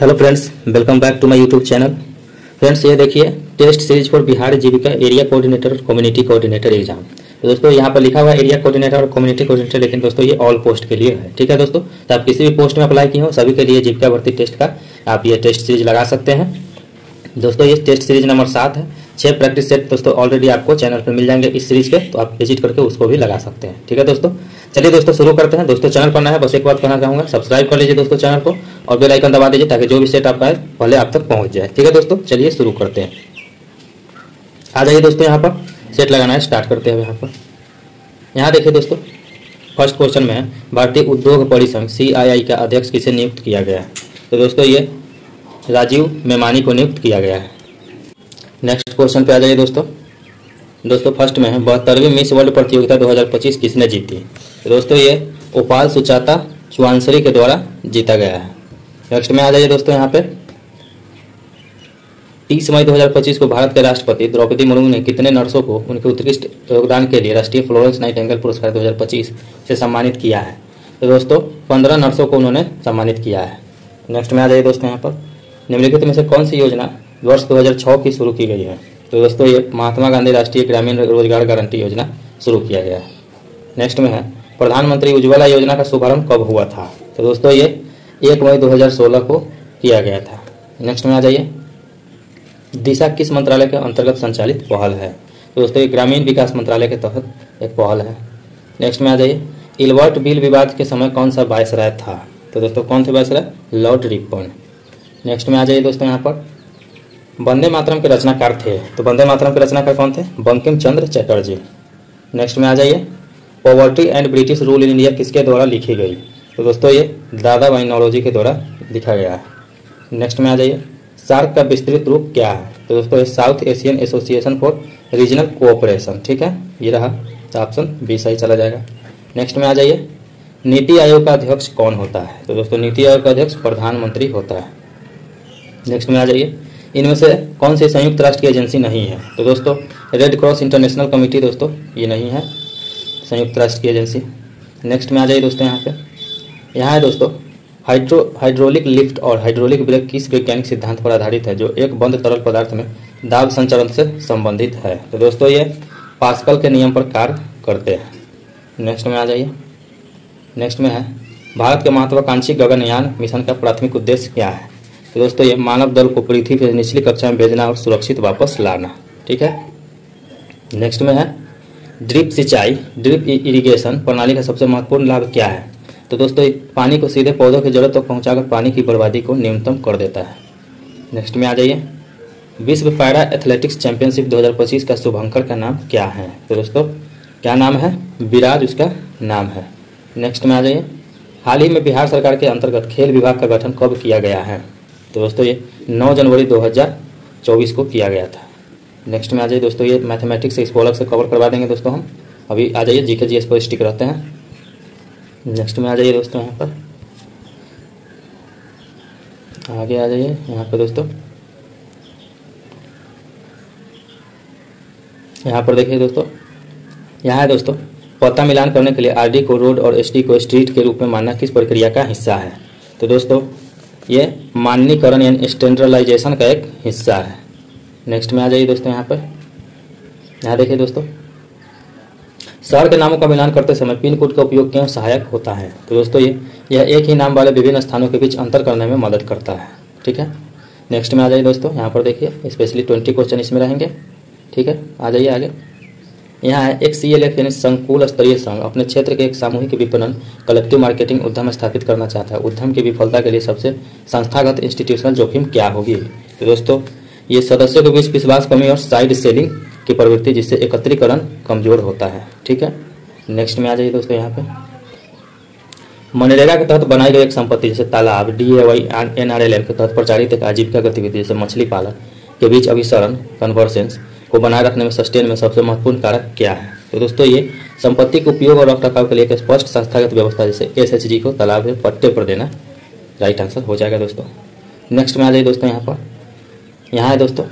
Hello friends, welcome back to my YouTube channel. Friends, ये देखिए test series for Bihar Jeevika area coordinator और community coordinator exam. तो दोस्तों यहाँ पर लिखा हुआ है एरिया कोऑर्डिनेटर और कम्युनिटी कोऑर्डिनेटर, लेकिन दोस्तों ये ऑल पोस्ट के लिए है। ठीक है दोस्तों, तो आप किसी भी पोस्ट में अप्लाई किए हो सभी के लिए जीविका भर्ती टेस्ट का आप ये टेस्ट सीरीज लगा सकते हैं। दोस्तों ये टेस्ट सीरीज नंबर 7 है। 6 प्रैक्टिस सेट दोस्तों ऑलरेडी आपको चैनल पर मिल जाएंगे इस सीरीज के, तो आप विजिट करके उसको भी लगा सकते हैं। ठीक है दोस्तों, चलिए दोस्तों शुरू करते हैं। दोस्तों चैनल पर नया है, बस एक बात कहना चाहूंगा, सब्सक्राइब कर लीजिए दोस्तों चैनल को और बेल आइकन दबा दीजिए ताकि जो भी सेट आपका है पहले आप तक पहुंच जाए। ठीक है दोस्तों, चलिए शुरू करते हैं। आ जाइए दोस्तों, यहाँ पर सेट लगाना है, स्टार्ट करते हैं। यहाँ देखिए दोस्तों, फर्स्ट क्वेश्चन में है भारतीय उद्योग परिसंघ CII का अध्यक्ष किसे नियुक्त किया गया है। तो दोस्तों ये राजीव मेमानी को नियुक्त किया गया है। नेक्स्ट क्वेश्चन पे आ जाइए दोस्तों फर्स्ट में है 72वीं मिस वर्ल्ड प्रतियोगिता 2025 किसने जीती। तो दोस्तों ये उपाल सुचाता चुआंसरी के द्वारा जीता गया है। नेक्स्ट में आ जाइए दोस्तों, यहाँ पे 30 मई 2025 को भारत के राष्ट्रपति द्रौपदी मुर्मू ने कितने नर्सों को उनके उत्कृष्ट योगदान के लिए राष्ट्रीय फ्लोरेंस नाइटिंगेल पुरस्कार 2025 से सम्मानित किया है। तो दोस्तों 15 नर्सों को उन्होंने सम्मानित किया है। नेक्स्ट में आ जाइए दोस्तों, यहाँ पर निम्नलिखित में से कौन सी योजना वर्ष 2006 की शुरू की गई है। तो दोस्तों ये महात्मा गांधी राष्ट्रीय ग्रामीण रोजगार गारंटी योजना शुरू किया गया है। नेक्स्ट में है प्रधानमंत्री उज्ज्वला योजना का शुभारंभ कब हुआ था। तो दोस्तों ये 1 मई 2016 को किया गया था। नेक्स्ट में आ जाइए, दिशा किस मंत्रालय के अंतर्गत संचालित पहल है। तो दोस्तों ये ग्रामीण विकास मंत्रालय के तहत एक पहल है। नेक्स्ट में आ जाइए, इल्बर्ट बिल विवाद के समय कौन सा वायसराय था। तो दोस्तों कौन थे वायसराय, लॉर्ड रिपन। नेक्स्ट में आ जाइए दोस्तों, यहाँ पर वंदे मातरम के रचनाकार थे। तो वंदे मातरम के रचनाकार कौन थे, बंकिम चंद्र चटर्जी। नेक्स्ट में आ जाइए, poverty and British rule in India किसके द्वारा लिखी गई। तो दोस्तों ये दादा भाई नौरोजी के द्वारा लिखा गया है। नेक्स्ट में आ जाइए, सार्क का विस्तृत रूप क्या है। तो दोस्तों ये south Asian association for regional cooperation. ठीक है, ये रहा, तो ऑप्शन बी सही चला जाएगा। नेक्स्ट में आ जाइए, नीति आयोग का अध्यक्ष कौन होता है। तो दोस्तों नीति आयोग का अध्यक्ष प्रधानमंत्री होता है। नेक्स्ट में आ जाइए, इनमें से कौन सी संयुक्त राष्ट्र की एजेंसी नहीं है। तो दोस्तों रेड क्रॉस इंटरनेशनल कमेटी दोस्तों ये नहीं है संयुक्त राष्ट्र की एजेंसी। नेक्स्ट में आ जाइए दोस्तों, यहाँ है दोस्तों हाइड्रोलिक लिफ्ट और हाइड्रोलिक ब्रेक किस वैज्ञानिक सिद्धांत पर आधारित है जो एक बंद तरल पदार्थ में दाब संचरण से संबंधित है। तो दोस्तों ये पास्कल के नियम पर कार्य करते हैं। नेक्स्ट में आ जाइए, नेक्स्ट में है भारत के महत्वाकांक्षी गगनयान मिशन का प्राथमिक उद्देश्य क्या है। तो दोस्तों ये मानव दल को पृथ्वी की निचली कक्षा में भेजना और सुरक्षित वापस लाना। ठीक है, नेक्स्ट में है ड्रिप सिंचाई ड्रिप इरिगेशन प्रणाली का सबसे महत्वपूर्ण लाभ क्या है। तो दोस्तों पानी को सीधे पौधों की जड़ों तक पहुंचाकर पानी की बर्बादी को न्यूनतम कर देता है। नेक्स्ट में आ जाइए, विश्व पैरा एथलेटिक्स चैंपियनशिप 2025 का शुभंकर का नाम क्या है। तो दोस्तों क्या नाम है, विराज उसका नाम है। नेक्स्ट में आ जाइए, हाल ही में बिहार सरकार के अंतर्गत खेल विभाग का गठन कब किया गया है। तो दोस्तों ये 9 जनवरी 2024 को किया गया था। नेक्स्ट में आ जाइए दोस्तों, ये मैथमेटिक्स से इसको अलग से कवर करवा देंगे दोस्तों हम। अभी आ जाइए जीके जीएस पर स्टिक रहते हैं। नेक्स्ट में आ जाइए दोस्तों, यहाँ पर आगे आ जाइए, यहाँ पर दोस्तों यहाँ पर देखिए दोस्तों, यहाँ है दोस्तों पता मिलान करने के लिए RD को रोड और SD को स्ट्रीट के रूप में मानना किस प्रक्रिया का हिस्सा है। तो दोस्तों ये माननीकरण यानी स्टैंडर्डाइजेशन का एक हिस्सा है। नेक्स्ट में आ जाइए दोस्तों, यहाँ देखिए दोस्तों, शहर के नामों का मिलान करते समय पिन कोड का उपयोग क्यों सहायक होता है। तो दोस्तों यह एक ही नाम वाले विभिन्न स्थानों के बीच अंतर करने में मदद करता है। ठीक है, नेक्स्ट में आ जाइए दोस्तों, यहाँ पर देखिए स्पेशली 20 क्वेश्चन इसमें रहेंगे। ठीक है, आ जाइए आगे। यहाँ है एक CLF यानी संकुल स्तरीय संघ अपने क्षेत्र के एक सामूहिक विपणन कलेक्टिव मार्केटिंग उद्यम स्थापित करना चाहता है। उद्यम की विफलता के लिए सबसे संस्थागत इंस्टीट्यूशनल जोखिम क्या होगी। तो दोस्तों ये सदस्यों के बीच विश्वास कमी और साइड सेलिंग की प्रवृत्ति जिससे एकत्रीकरण कमजोर होता है। ठीक है, नेक्स्ट में आ जाइए दोस्तों, यहाँ पे मनरेगा के तहत बनाई गई एक संपत्ति जैसे तालाब DAY NRLM के तहत प्रचारित एक आजीविका गतिविधि जैसे मछली पालन के बीच अभिसरण कन्वर्सेंस को बनाए रखने में सस्टेन में सबसे महत्वपूर्ण कारक क्या है। तो दोस्तों ये संपत्ति के उपयोग और रखरखाव के लिए एक स्पष्ट संस्थागत व्यवस्था जैसे SHG को तालाब में पट्टे पर देना राइट आंसर हो जाएगा दोस्तों। नेक्स्ट में आ जाइए दोस्तों, यहाँ है दोस्तों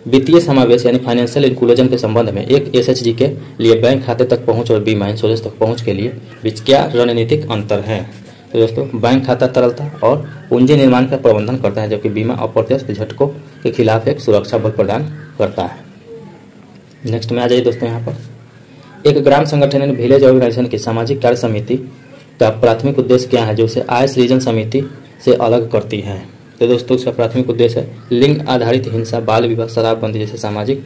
वित्तीय समावेश यानी फाइनेंशियल इंक्लूजन के संबंध में एक SHG के लिए बैंक खाते तक पहुंच और बीमा इंश्योरेंस तक पहुंच के लिए बीच क्या रणनीतिक अंतर है। तो दोस्तों बैंक खाता तरलता और पूंजी निर्माण का प्रबंधन करता है, जबकि बीमा अप्रत्याशित झटकों के खिलाफ एक सुरक्षा बल प्रदान करता है। नेक्स्ट में आ जाइए दोस्तों, यहाँ पर एक ग्राम संगठन यानी विलेज ऑर्गेनाइजेशन की सामाजिक कार्य समिति का प्राथमिक उद्देश्य क्या है जो उसे आय सृजन समिति से अलग करती है। तो दोस्तों इसका प्राथमिक उद्देश्य है लिंग आधारित हिंसा, बाल विवाह, शराबबंदी जैसे सामाजिक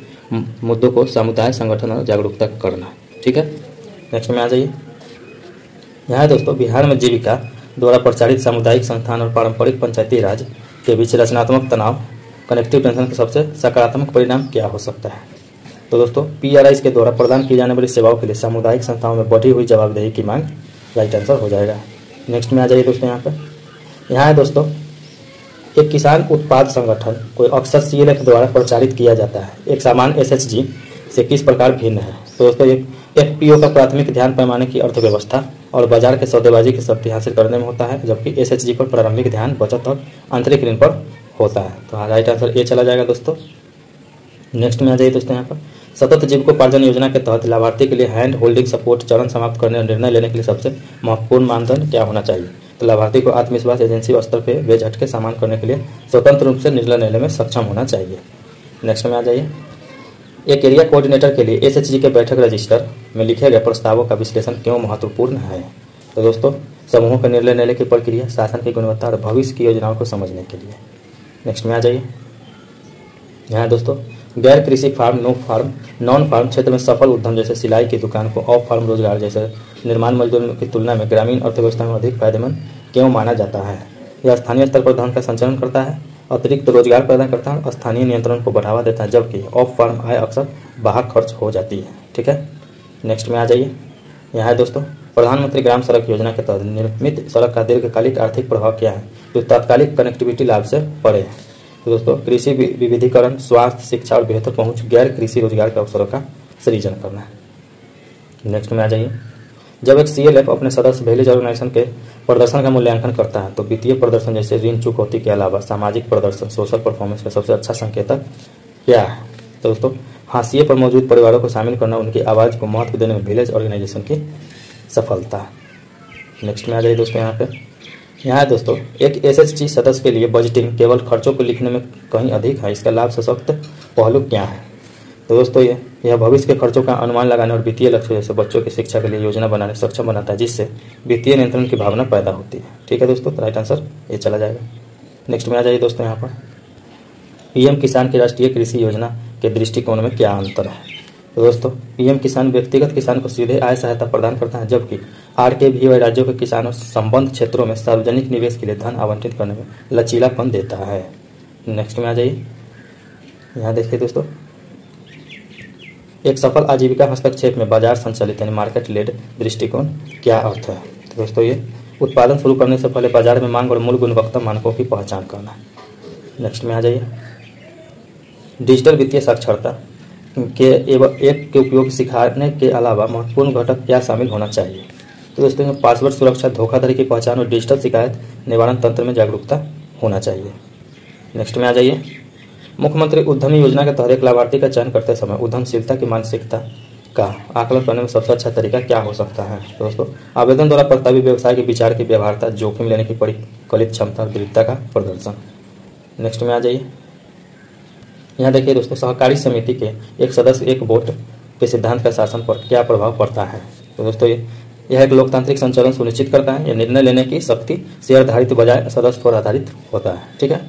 मुद्दों को समुदाय संगठन और जागरूकता करना। ठीक है, नेक्स्ट में आ जाइए। यहाँ दोस्तों बिहार में जीविका द्वारा प्रचारित सामुदायिक संस्थान और पारंपरिक पंचायती राज के बीच रचनात्मक तनाव कनेक्टिव टेंशन का सबसे सकारात्मक परिणाम क्या हो सकता है। तो दोस्तों PRI के द्वारा प्रदान की जाने वाली सेवाओं के लिए सामुदायिक संस्थाओं में बढ़ी हुई जवाबदेही की मांग राइट आंसर हो जाएगा। नेक्स्ट में आ जाइए दोस्तों, यहाँ है दोस्तों एक किसान उत्पाद संगठन को अक्सर CLF द्वारा प्रचारित किया जाता है, एक सामान्य SHG से किस प्रकार भिन्न है। तो दोस्तों एक FPO का प्राथमिक ध्यान पैमाने की अर्थव्यवस्था और बाजार के सौदेबाजी की शक्ति हासिल करने में होता है, जबकि SHG पर प्रारंभिक ध्यान बचत और आंतरिक ऋण पर होता है। तो राइट आंसर ए चला जाएगा दोस्तों। नेक्स्ट में आ जाइए दोस्तों, यहाँ पर सतत जीविकोपार्जन योजना के तहत लाभार्थी के लिए हैंड होल्डिंग सपोर्ट चरण समाप्त करने और निर्णय लेने के लिए सबसे महत्वपूर्ण मानदंड क्या होना चाहिए। तो लाभार्थी को आत्मविश्वास एजेंसी स्तर पर बेझटके सामना करने के लिए स्वतंत्र रूप से निर्णय लेने में सक्षम होना चाहिए। नेक्स्ट में आ जाइए। एक एरिया कोऑर्डिनेटर के लिए SHG के बैठक रजिस्टर में लिखे गए प्रस्तावों का विश्लेषण क्यों महत्वपूर्ण है। तो दोस्तों समूहों का निर्णय लेने की प्रक्रिया, शासन की गुणवत्ता और भविष्य की योजनाओं को समझने के लिए। नेक्स्ट में आ जाइए। यहाँ दोस्तों गैर कृषि फार्म नॉन फार्म क्षेत्र में सफल उद्यम जैसे सिलाई की दुकान को ऑफ फार्म रोजगार जैसे निर्माण मजदूरों की तुलना में ग्रामीण अर्थव्यवस्था में अधिक फायदेमंद क्यों माना जाता है। यह स्थानीय स्तर पर धन का संचरण करता है, अतिरिक्त रोजगार पैदा करता है और स्थानीय नियंत्रण को बढ़ावा देता है, जबकि ऑफ फार्म आय अक्सर बाहर खर्च हो जाती है। ठीक है, नेक्स्ट में आ जाइए। यहाँ है दोस्तों प्रधानमंत्री ग्राम सड़क योजना के तहत निर्मित सड़क का दीर्घकालिक आर्थिक प्रभाव क्या है जो तात्कालिक कनेक्टिविटी लाभ से परे है। तो दोस्तों कृषि विविधीकरण, स्वास्थ्य, शिक्षा और बेहतर पहुंच, गैर कृषि रोजगार के अवसरों का सृजन करना है। नेक्स्ट में आ जाइए। जब एक CLF अपने सदस्य विलेज ऑर्गेनाइजेशन के प्रदर्शन का मूल्यांकन करता है तो वित्तीय प्रदर्शन जैसे ऋण चुकौती के अलावा सामाजिक प्रदर्शन, सोशल परफॉर्मेंस का सबसे अच्छा संकेतक क्या है। तो दोस्तों हाशिए पर मौजूद परिवारों को शामिल करना, उनकी आवाज़ को महत्व देने में विलेज ऑर्गेनाइजेशन की सफलता। नेक्स्ट में आ जाइए दोस्तों। यहाँ है दोस्तों एक SHG सदस्य के लिए बजटिंग केवल खर्चों को लिखने में कहीं अधिक है, इसका लाभ सशक्त पहलू क्या है। तो दोस्तों यह भविष्य के खर्चों का अनुमान लगाने और वित्तीय लक्ष्य जैसे बच्चों की शिक्षा के लिए योजना बनाने सक्षम बनाता है, जिससे वित्तीय नियंत्रण की भावना पैदा होती है। ठीक है दोस्तों, राइट आंसर ये चला जाएगा। नेक्स्ट में आ जाइए दोस्तों। यहाँ पर PM किसान की राष्ट्रीय कृषि योजना के दृष्टिकोण में क्या अंतर है। तो दोस्तों PM किसान व्यक्तिगत किसान को सीधे आय सहायता प्रदान करता है, जबकि RKVY राज्यों के किसानों संबंध क्षेत्रों में सार्वजनिक निवेश के लिए धन आवंटित करने में लचीलापन देता है। नेक्स्ट में आ जाइए। यहाँ देखिए दोस्तों एक सफल आजीविका हस्तक्षेप में बाजार संचालित यानी मार्केट लेड दृष्टिकोण क्या अर्थ है। तो दोस्तों ये उत्पादन शुरू करने से पहले बाजार में मांग और मूल गुणवत्ता मानकों की पहचान करना। नेक्स्ट में आ जाइए। डिजिटल वित्तीय साक्षरता के ऐप के उपयोग सिखाने के अलावा महत्वपूर्ण घटक क्या शामिल होना चाहिए। तो दोस्तों पासवर्ड सुरक्षा, धोखाधड़ी की पहचान और डिजिटल शिकायत निवारण तंत्र में जागरूकता होना चाहिए। नेक्स्ट में आ जाइए। मुख्यमंत्री उद्यमी योजना के तहत एक लाभार्थी का चयन करते समय उद्यमशीलता की मानसिकता का आकलन करने में सबसे अच्छा तरीका क्या हो सकता है। तो दोस्तों आवेदन द्वारा प्रस्तावित व्यवसाय के विचार की व्यवहारता, जोखिम लेने की परिकलित क्षमता और दृढ़ता का प्रदर्शन। नेक्स्ट में आ जाइए। यहाँ देखिए दोस्तों सहकारी समिति के एक सदस्य एक वोट के सिद्धांत का शासन पर क्या प्रभाव पड़ता है। तो दोस्तों यह एक लोकतांत्रिक संचालन सुनिश्चित करता है। यह निर्णय लेने की शक्ति शेयरधारित बजाय सदस्य पर आधारित होता है। ठीक है,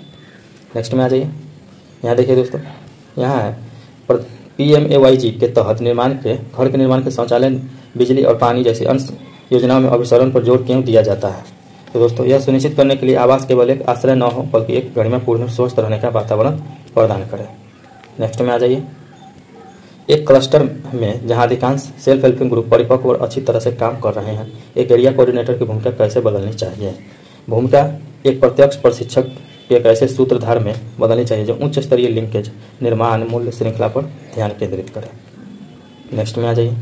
नेक्स्ट में आ जाइए। यहाँ देखिए दोस्तों यहाँ है PMAYG के तहत घर के निर्माण के शौचालय, बिजली और पानी जैसी अन्य योजनाओं में अभिसरण पर जोर क्यों दिया जाता है। तो दोस्तों यह सुनिश्चित करने के लिए आवास केवल एक आश्रय न हो बल्कि एक गरिमापूर्ण स्वस्थ रहने का वातावरण प्रदान करें। नेक्स्ट में आ जाइए। एक क्लस्टर में जहां अधिकांश सेल्फ हेल्पिंग ग्रुप परिपक्व और अच्छी तरह से काम कर रहे हैं, एक एरिया कोऑर्डिनेटर की भूमिका कैसे बदलनी चाहिए। भूमिका एक प्रत्यक्ष प्रशिक्षक के कैसे सूत्रधार में बदलनी चाहिए जो उच्च स्तरीय लिंकेज, निर्माण, मूल्य श्रृंखला पर ध्यान केंद्रित करे। नेक्स्ट में आ जाइए।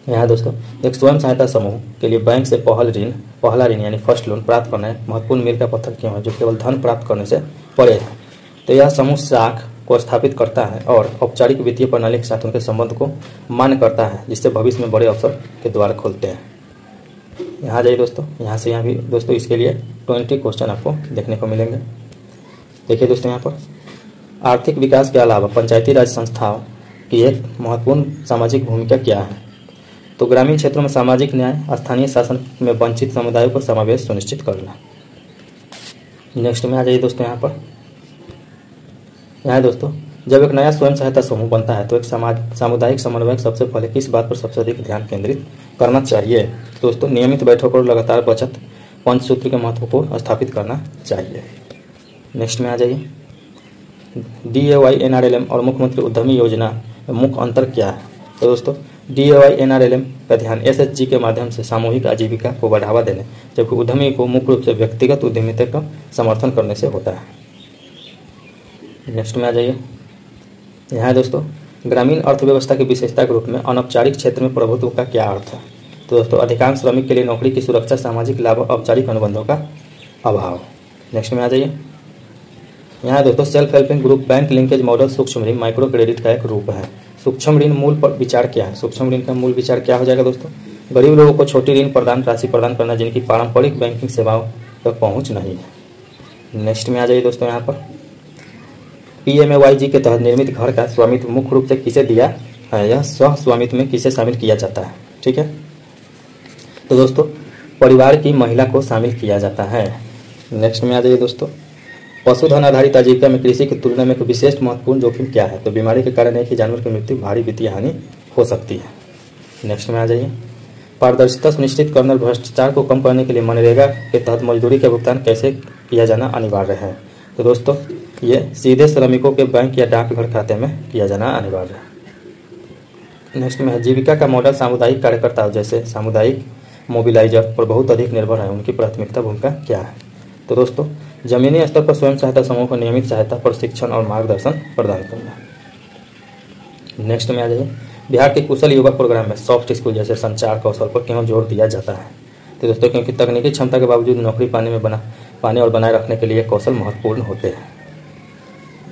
यहाँ दोस्तों एक स्वयं सहायता समूह के लिए बैंक से पहला ऋण यानी फर्स्ट लोन प्राप्त करना है महत्वपूर्ण मील का पत्थर क्यों है, जो केवल धन प्राप्त करने से परे है। तो यह समूह साख को स्थापित करता है और औपचारिक वित्तीय प्रणाली के साथ उनके संबंध को मान्य करता है, जिससे भविष्य में बड़े अवसर के द्वार खोलते हैं। यहाँ जाइए दोस्तों, यहाँ से यहाँ भी दोस्तों इसके लिए 20 क्वेश्चन आपको देखने को मिलेंगे। देखिए दोस्तों, यहाँ पर आर्थिक विकास के अलावा पंचायती राज संस्थाओं की एक महत्वपूर्ण सामाजिक भूमिका क्या है? तो ग्रामीण क्षेत्रों में सामाजिक न्याय, स्थानीय शासन में वंचित समुदायों को समावेश सुनिश्चित करना। नेक्स्ट में आ जाइए दोस्तों, यहाँ दोस्तों, जब एक नया स्वयं सहायता समूह बनता है तो एक सामुदायिक समन्वयक सबसे पहले किस बात पर सबसे अधिक ध्यान केंद्रित करना चाहिए? दोस्तों, नियमित बैठकों और लगातार बचत पंचसूत्र के महत्व को स्थापित करना चाहिए। नेक्स्ट में आ जाइए, DAY NRLM और मुख्यमंत्री उद्यमी योजना में मुख्य अंतर क्या है? तो दोस्तों, DAY NRLM का ध्यान SHG के माध्यम से सामूहिक आजीविका को बढ़ावा देने, जबकि उद्यमी को मुख्य रूप से व्यक्तिगत उद्यमिता का समर्थन करने से होता है। नेक्स्ट में आ जाइए, यहाँ दोस्तों, ग्रामीण अर्थव्यवस्था की विशेषता के रूप में अनौपचारिक क्षेत्र में प्रभुत्व का क्या अर्थ है? तो दोस्तों, अधिकांश श्रमिक के लिए नौकरी की सुरक्षा, सामाजिक लाभ और औपचारिक अनुबंधों का अभाव। नेक्स्ट में आ जाइए, यहाँ दोस्तों, self helping group bank linkage model सूक्ष्म ऋण माइक्रो क्रेडिट का एक रूप है। सूक्ष्म ऋण मूल पर विचार क्या है? सूक्ष्म ऋण का मूल विचार क्या हो जाएगा दोस्तों? गरीब लोगों को छोटी ऋण राशि प्रदान करना जिनकी पारंपरिक बैंकिंग सेवाओं तक पहुँच नहीं है। नेक्स्ट में आ जाइए दोस्तों, यहाँ पर PMAYG के तहत निर्मित घर का स्वामित्व मुख्य रूप से किसे दिया है? यह स्व स्वामित्व में किसे शामिल किया जाता है? ठीक है, तो दोस्तों, परिवार की महिला को शामिल किया जाता है। नेक्स्ट में आ जाइए दोस्तों, पशुधन आधारित आजीविका में कृषि की तुलना में एक विशेष महत्वपूर्ण जोखिम क्या है? तो बीमारी के कारण एक ही जानवर की मृत्यु, भारी वित्तीय हानि हो सकती है। नेक्स्ट में आ जाइए, पारदर्शिता सुनिश्चित करना और भ्रष्टाचार को कम करने के लिए मनरेगा के तहत मजदूरी का भुगतान कैसे किया जाना अनिवार्य है? तो दोस्तों, ये सीधे श्रमिकों के बैंक या डाकघर खाते में किया जाना अनिवार्य है। नेक्स्ट में है, जीविका का मॉडल सामुदायिक कार्यकर्ताओं जैसे सामुदायिक मोबिलाइजर पर बहुत अधिक निर्भर है, उनकी प्राथमिकता भूमिका क्या है? तो दोस्तों, जमीनी स्तर पर स्वयं सहायता समूह को नियमित सहायता, प्रशिक्षण और मार्गदर्शन प्रदान करना। नेक्स्ट में आ जाइए, बिहार के कुशल युवा प्रोग्राम में सॉफ्ट स्किल जैसे संचार कौशल पर क्यों जोर दिया जाता है? तो दोस्तों, क्योंकि तकनीकी क्षमता के बावजूद नौकरी पाने और बनाए रखने के लिए कौशल महत्वपूर्ण होते हैं।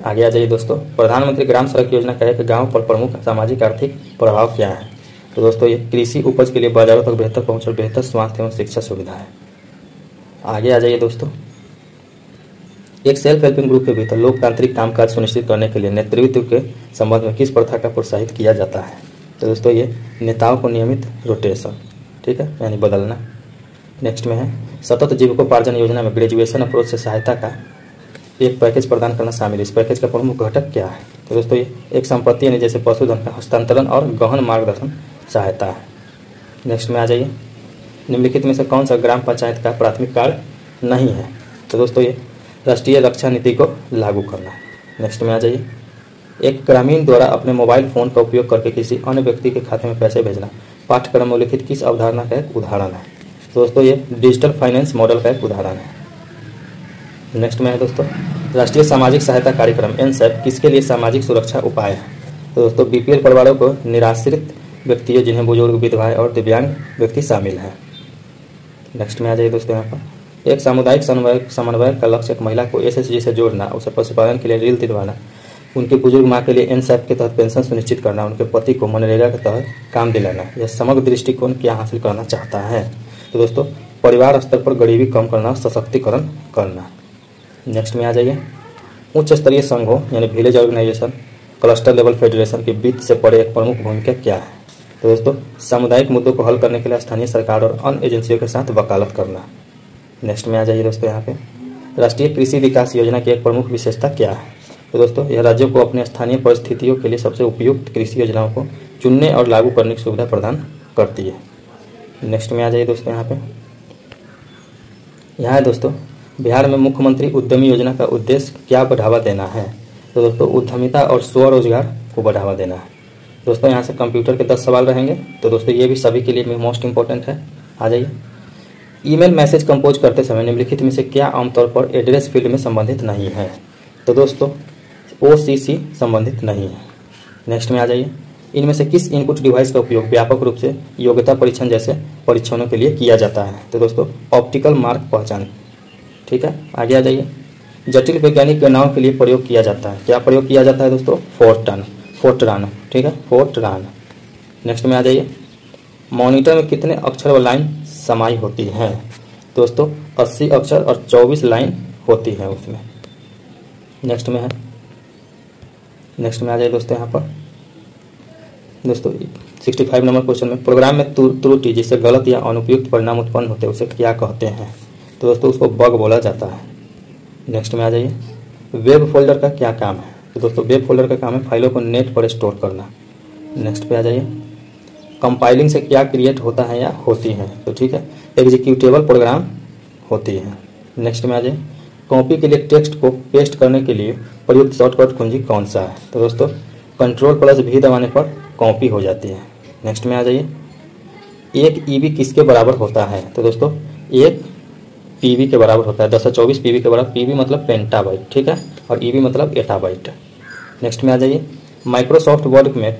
आगे आ जाइए दोस्तों, प्रधानमंत्री ग्राम सड़क योजना का एक गांव पर प्रमुख सामाजिक आर्थिक प्रभाव क्या है? तो दोस्तों, ये कृषि उपज के लिए बाजारों तक बेहतर पहुंच और बेहतर स्वास्थ्य एवं शिक्षा सुविधा है। आगे आ जाइए दोस्तों, एक सेल्फ हेल्पिंग ग्रुप के भीतर लोकतांत्रिक कामकाज सुनिश्चित करने के लिए नेतृत्व के संबंध में किस प्रथा का प्रोत्साहित किया जाता है? तो दोस्तों, ये नेताओं को नियमित रोटेशन, ठीक है, यानी बदलना। नेक्स्ट में है, सतत जीविकोपार्जन योजना में ग्रेजुएशन अप्रोच से सहायता का एक पैकेज प्रदान करना शामिल है। इस पैकेज का प्रमुख घटक क्या है? तो दोस्तों, ये एक संपत्ति यानी जैसे पशुधन का हस्तांतरण और गहन मार्गदर्शन सहायता है। नेक्स्ट में आ जाइए, निम्नलिखित में से कौन सा ग्राम पंचायत का प्राथमिक कार्य नहीं है? तो दोस्तों, ये राष्ट्रीय रक्षा नीति को लागू करना। नेक्स्ट में आ जाइए, एक ग्रामीण द्वारा अपने मोबाइल फोन का उपयोग करके किसी अन्य व्यक्ति के खाते में पैसे भेजना पाठ्यक्रम में उल्लिखित किस अवधारणा का एक उदाहरण है? दोस्तों, ये डिजिटल फाइनेंस मॉडल का एक उदाहरण है। नेक्स्ट में है दोस्तों, राष्ट्रीय सामाजिक सहायता कार्यक्रम NSAP किसके लिए सामाजिक सुरक्षा उपाय है? तो दोस्तों, BPL परिवारों को निराश्रित व्यक्तियों जिन्हें बुजुर्ग, विधवाएं और दिव्यांग व्यक्ति शामिल हैं। नेक्स्ट में आ जाइए दोस्तों, यहाँ पर एक सामुदायिक समन्वय का लक्ष्य एक महिला को SHG से जोड़ना, उसे पशुपालन के लिए ऋण दिलवाना, उनकी बुजुर्ग माँ के लिए NSAP के तहत पेंशन सुनिश्चित करना, उनके पति को मनरेगा के तहत काम दिलाना। यह समग्र दृष्टिकोण क्या हासिल करना चाहता है? तो दोस्तों, परिवार स्तर पर गरीबी कम करना, सशक्तिकरण करना। नेक्स्ट में आ जाइए, उच्च स्तरीय संघों यानी village organization, cluster level federation के बीच से पड़े एक प्रमुख भूमिका क्या है? तो दोस्तों, सामुदायिक मुद्दों को हल करने के लिए स्थानीय सरकार और अन्य एजेंसियों के साथ वकालत करना। नेक्स्ट में आ जाइए दोस्तों, यहाँ पे राष्ट्रीय कृषि विकास योजना की एक प्रमुख विशेषता क्या है? तो दोस्तों, यह राज्यों को अपने स्थानीय परिस्थितियों के लिए सबसे उपयुक्त कृषि योजनाओं को चुनने और लागू करने की सुविधा प्रदान करती है। नेक्स्ट में आ जाइए दोस्तों, यहाँ है दोस्तों, बिहार में मुख्यमंत्री उद्यमी योजना का उद्देश्य क्या बढ़ावा देना है? तो दोस्तों, उद्यमिता और स्वरोजगार को बढ़ावा देना है। दोस्तों, यहाँ से कंप्यूटर के 10 सवाल रहेंगे, तो दोस्तों ये भी सभी के लिए मोस्ट इंपॉर्टेंट है। आ जाइए, ईमेल मैसेज कंपोज करते समय निम्नलिखित में से क्या आमतौर पर एड्रेस फील्ड में संबंधित नहीं है? तो दोस्तों, OCC संबंधित नहीं है। नेक्स्ट में आ जाइए, इनमें से किस इनपुट डिवाइस का उपयोग व्यापक रूप से योग्यता परीक्षण जैसे परीक्षणों के लिए किया जाता है? तो दोस्तों, ऑप्टिकल मार्क पहचान, ठीक है। आगे आ जाइए, जटिल वैज्ञानिक गणनाओं के लिए प्रयोग किया जाता है, क्या प्रयोग किया जाता है दोस्तों? फोर्ट्रान, ठीक है, फोर्ट्रान। नेक्स्ट में आ जाइए, मॉनिटर में कितने अक्षर व लाइन समाई होती है दोस्तों, 80 अक्षर और 24 लाइन होती है उसमें। नेक्स्ट में आ जाए दोस्तों यहाँ पर दोस्तों 65 नंबर क्वेश्चन में, प्रोग्राम में त्रुटि जिससे गलत या अनुपयुक्त परिणाम उत्पन्न होते हैं उसे क्या कहते हैं? तो दोस्तों उसको बग बोला जाता है। नेक्स्ट में आ जाइए, वेब फोल्डर का क्या काम है? तो दोस्तों वेब फोल्डर का काम है फाइलों को नेट पर स्टोर करना। नेक्स्ट पे आ जाइए, कंपाइलिंग से क्या क्रिएट होता है या होती है? तो ठीक है, एग्जीक्यूटेबल प्रोग्राम होती है। नेक्स्ट में आ जाइए, कॉपी के लिए टेक्स्ट को पेस्ट करने के लिए प्रयुक्त शॉर्टकट कुंजी कौन सा है? तो दोस्तों Ctrl+V दबाने पर कॉपी हो जाती है। नेक्स्ट में आ जाइए, एक ईबी किसके बराबर होता है? तो दोस्तों एक पीबी के बराबर होता है, 1024 पीबी के बराबर। पीबी मतलब पेंटाबाइट, ठीक है, और ईबी मतलब एटाबाइट। नेक्स्ट में आ जाइए, माइक्रोसॉफ्ट वर्ड में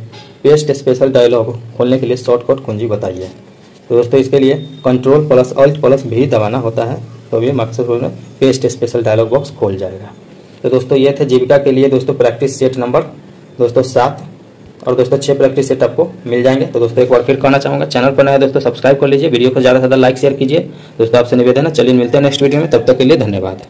पेस्ट स्पेशल डायलॉग खोलने के लिए शॉर्टकट कुंजी बताइए। तो दोस्तों इसके लिए Ctrl+Alt+V दबाना होता है, तो ये माइक्रोसॉफ्ट में पेस्ट स्पेशल डायलॉग बॉक्स खोल जाएगा। तो दोस्तों ये थे जीविका के लिए दोस्तों प्रैक्टिस सेट नंबर दोस्तों 7 और दोस्तों 6 प्रैक्टिस सेट आपको मिल जाएंगे। तो दोस्तों एक बार फिर कहना चाहूँगा, चैनल पर नया दोस्तों सब्सक्राइब कर लीजिए, वीडियो को ज़्यादा से ज़्यादा लाइक शेयर कीजिए। दोस्तों आपसे निवेदन है, चलिए मिलते हैं नेक्स्ट वीडियो में, तब तक के लिए धन्यवाद।